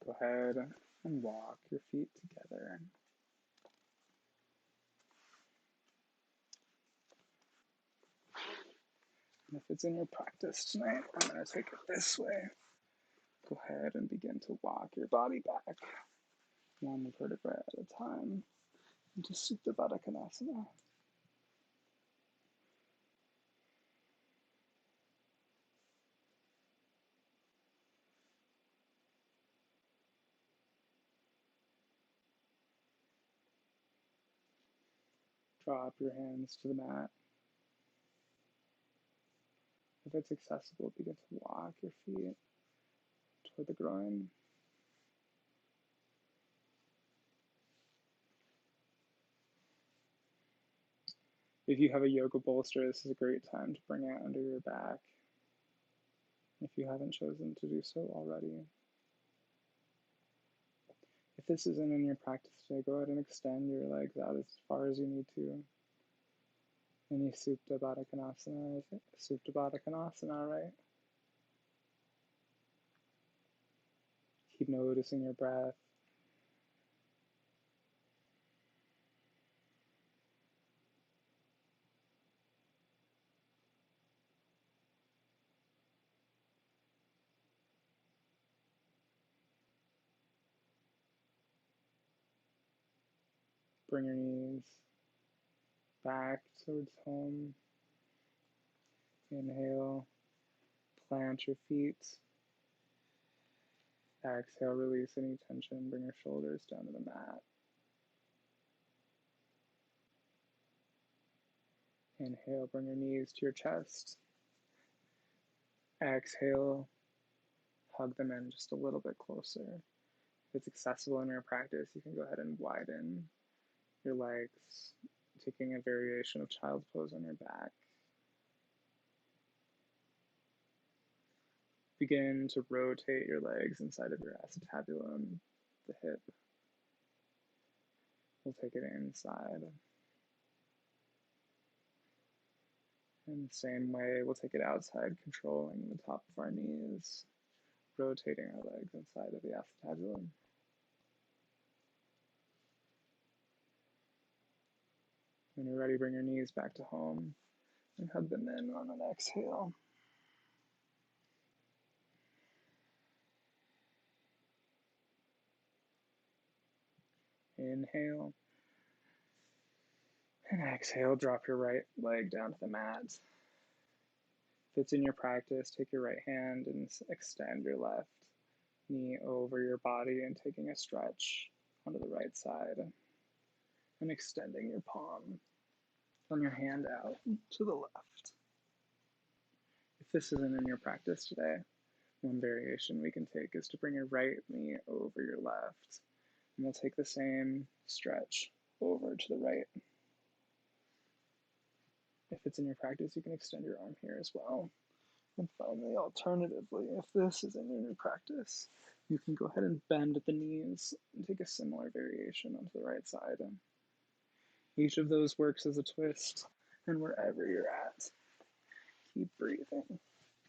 Go ahead and walk your feet together. And if it's in your practice tonight, I'm going to take it this way. Go ahead and begin to walk your body back, one vertebra at a time, into Supta Baddha Konasana. Drop your hands to the mat. If it's accessible, begin to walk your feet toward the groin. If you have a yoga bolster, this is a great time to bring it under your back, if you haven't chosen to do so already. If this isn't in your practice today, go ahead and extend your legs out as far as you need to. Any Supta Baddha Konasana is Supta Baddha Konasana, right? Keep noticing your breath. Bring your knees back towards home. Inhale, plant your feet. Exhale, release any tension. Bring your shoulders down to the mat. Inhale, bring your knees to your chest. Exhale, hug them in just a little bit closer. If it's accessible in your practice, you can go ahead and widen your legs, taking a variation of child's pose on your back. Begin to rotate your legs inside of your acetabulum, the hip. We'll take it inside. In the same way, we'll take it outside, controlling the top of our knees, rotating our legs inside of the acetabulum. When you're ready, bring your knees back to home and hug them in on an exhale. Inhale. And exhale, drop your right leg down to the mat. If it's in your practice, take your right hand and extend your left knee over your body and taking a stretch onto the right side and extending your palm on your hand out to the left. If this isn't in your practice today, one variation we can take is to bring your right knee over your left, and we'll take the same stretch over to the right. If it's in your practice, you can extend your arm here as well. And finally, alternatively, if this isn't in your practice, you can go ahead and bend at the knees and take a similar variation onto the right side. Each of those works as a twist, and wherever you're at, keep breathing.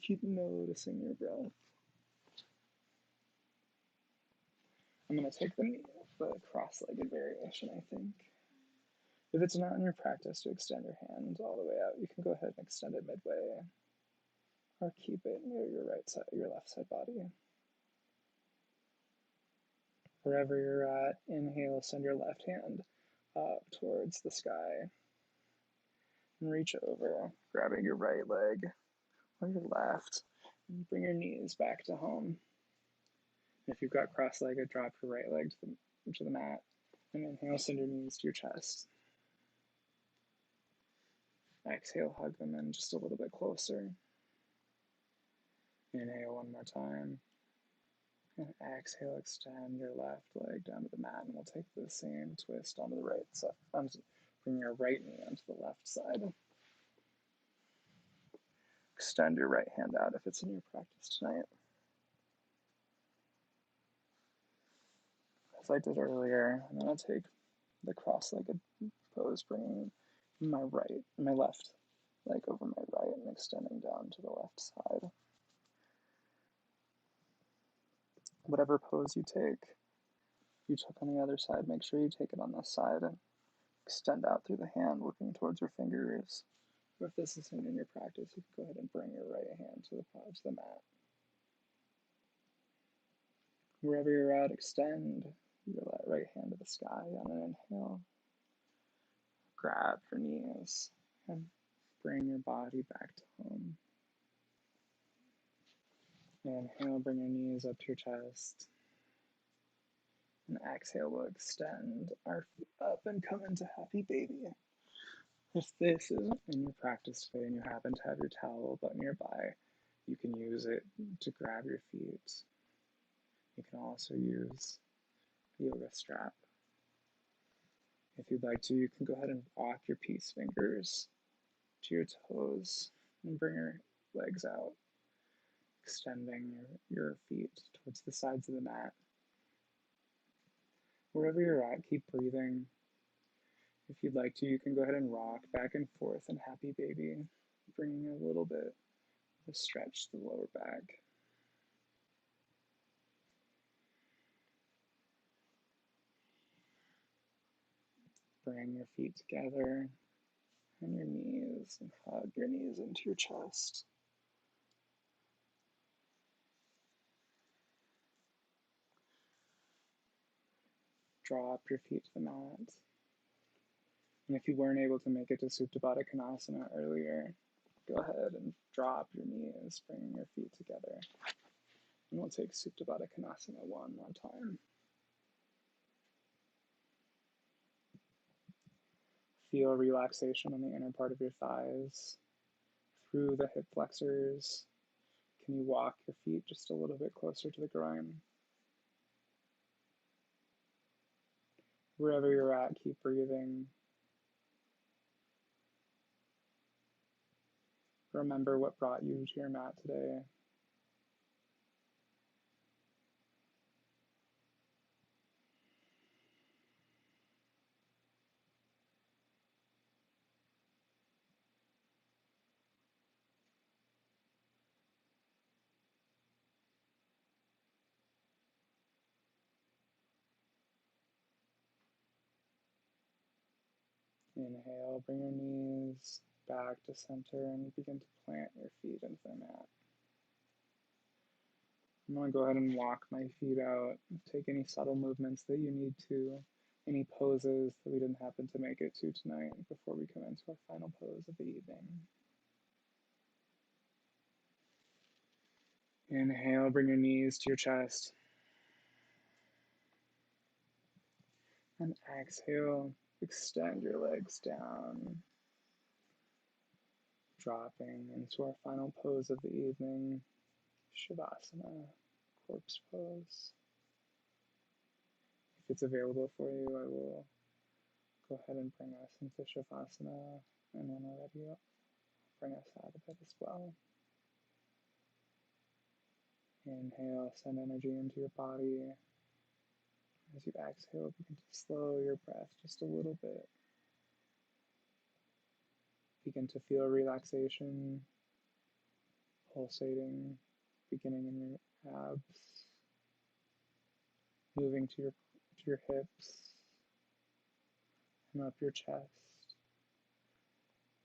Keep noticing your breath. I'm going to take the cross-legged variation, I think. If it's not in your practice to extend your hands all the way out, you can go ahead and extend it midway, or keep it near your right side, your left side body. Wherever you're at, inhale, send your left hand up towards the sky, and reach over, grabbing your right leg or your left, and bring your knees back to home. If you've got cross-legged, drop your right leg to the mat, and inhale, send your knees to your chest. Exhale, hug them in just a little bit closer. Inhale one more time. And exhale, extend your left leg down to the mat, and we'll take the same twist onto the right side, Bring your right knee onto the left side. Extend your right hand out if it's in your practice tonight. As I did earlier, I'm going to take the cross-legged pose, bringing my left leg over my right and extending down to the left side. Whatever pose you took on the other side, make sure you take it on this side and extend out through the hand, looking towards your fingers. Or if this isn't in your practice, you can go ahead and bring your right hand to the mat. Wherever you're at, extend your right hand to the sky on an inhale. Grab your knees and bring your body back to home. Inhale, bring your knees up to your chest. And exhale, we'll extend our feet up and come into happy baby. If this isn't in your practice today and you happen to have your towel button nearby, you can use it to grab your feet. You can also use a yoga strap. If you'd like to, you can go ahead and walk your peace fingers to your toes and bring your legs out, extending your feet towards the sides of the mat. Wherever you're at, keep breathing. If you'd like to, you can go ahead and rock back and forth in happy baby, bringing a little bit of a stretch to the lower back. Bring your feet together and your knees and hug your knees into your chest. Drop your feet to the mat. And if you weren't able to make it to Supta Baddha Konasana earlier, go ahead and drop your knees, bringing your feet together. And we'll take Supta Baddha Konasana 1 more time. Feel relaxation on the inner part of your thighs, through the hip flexors. Can you walk your feet just a little bit closer to the groin? Wherever you're at, keep breathing. Remember what brought you to your mat today. Inhale, bring your knees back to center and begin to plant your feet into the mat. I'm going to go ahead and walk my feet out, take any subtle movements that you need to, any poses that we didn't happen to make it to tonight before we come into our final pose of the evening. Inhale, bring your knees to your chest. And exhale, extend your legs down, dropping into our final pose of the evening, Shavasana, corpse pose. If it's available for you, I will go ahead and bring us into Shavasana, and when we're ready, I'll bring us out of it as well. Inhale, send energy into your body. As you exhale, begin to slow your breath just a little bit. Begin to feel relaxation pulsating, beginning in your abs, moving to your hips and up your chest,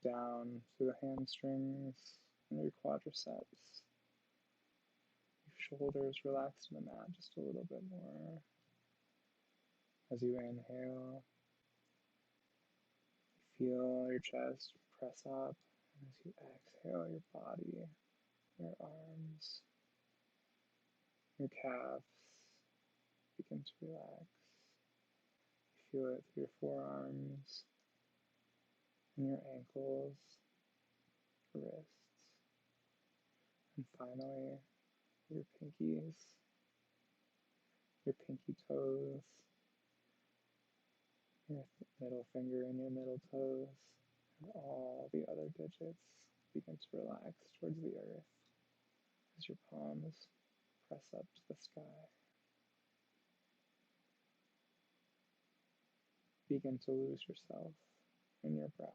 down to the hamstrings and your quadriceps. Your shoulders relaxed in the mat just a little bit more. As you inhale, feel your chest press up, and as you exhale, your body, your arms, your calves begin to relax. You feel it through your forearms and your ankles, wrists, and finally your pinkies, your pinky toes, Your middle finger and your middle toes, and all the other digits begin to relax towards the earth as your palms press up to the sky. Begin to lose yourself in your breath.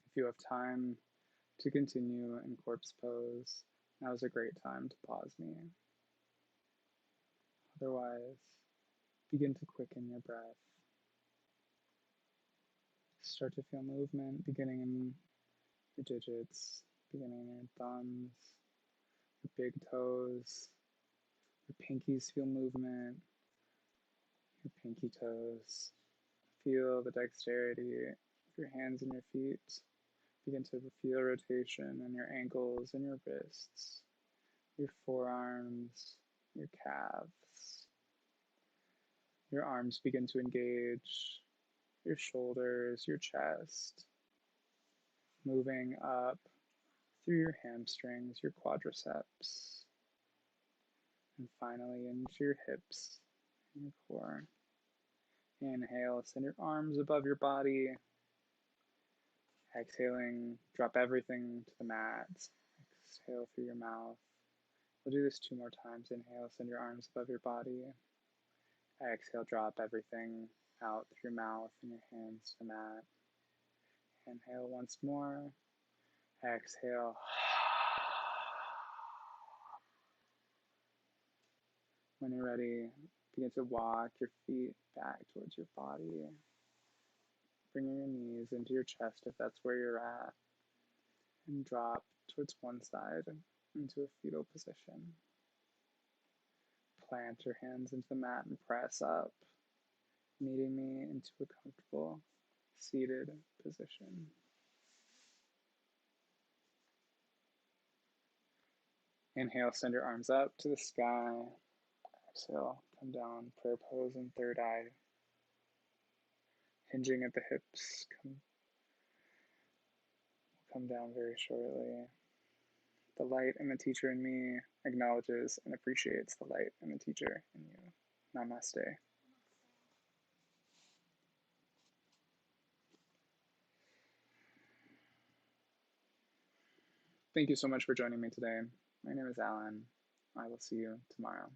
If you have time to continue in corpse pose, now is a great time to pause me. Otherwise, begin to quicken your breath. Start to feel movement beginning in your digits, beginning in your thumbs, your big toes, your pinkies feel movement, your pinky toes. Feel the dexterity of your hands and your feet. Begin to feel rotation in your ankles and your wrists, your forearms, your calves. Your arms begin to engage your shoulders, your chest, moving up through your hamstrings, your quadriceps, and finally into your hips and your core. Inhale, send your arms above your body. Exhaling, drop everything to the mat. Exhale through your mouth. We'll do this 2 more times. Inhale, send your arms above your body. Exhale, drop everything out through your mouth and your hands to the mat. Inhale once more. Exhale. When you're ready, begin to walk your feet back towards your body. Bringing your knees into your chest if that's where you're at. And drop towards one side into a fetal position. Plant your hands into the mat and press up, meeting me into a comfortable seated position. Inhale, send your arms up to the sky. Exhale, come down, prayer pose in third eye. Hinging at the hips, come down very shortly. The light and the teacher in me acknowledges and appreciates the light and the teacher in you. Namaste. Thank you so much for joining me today. My name is Alan. I will see you tomorrow.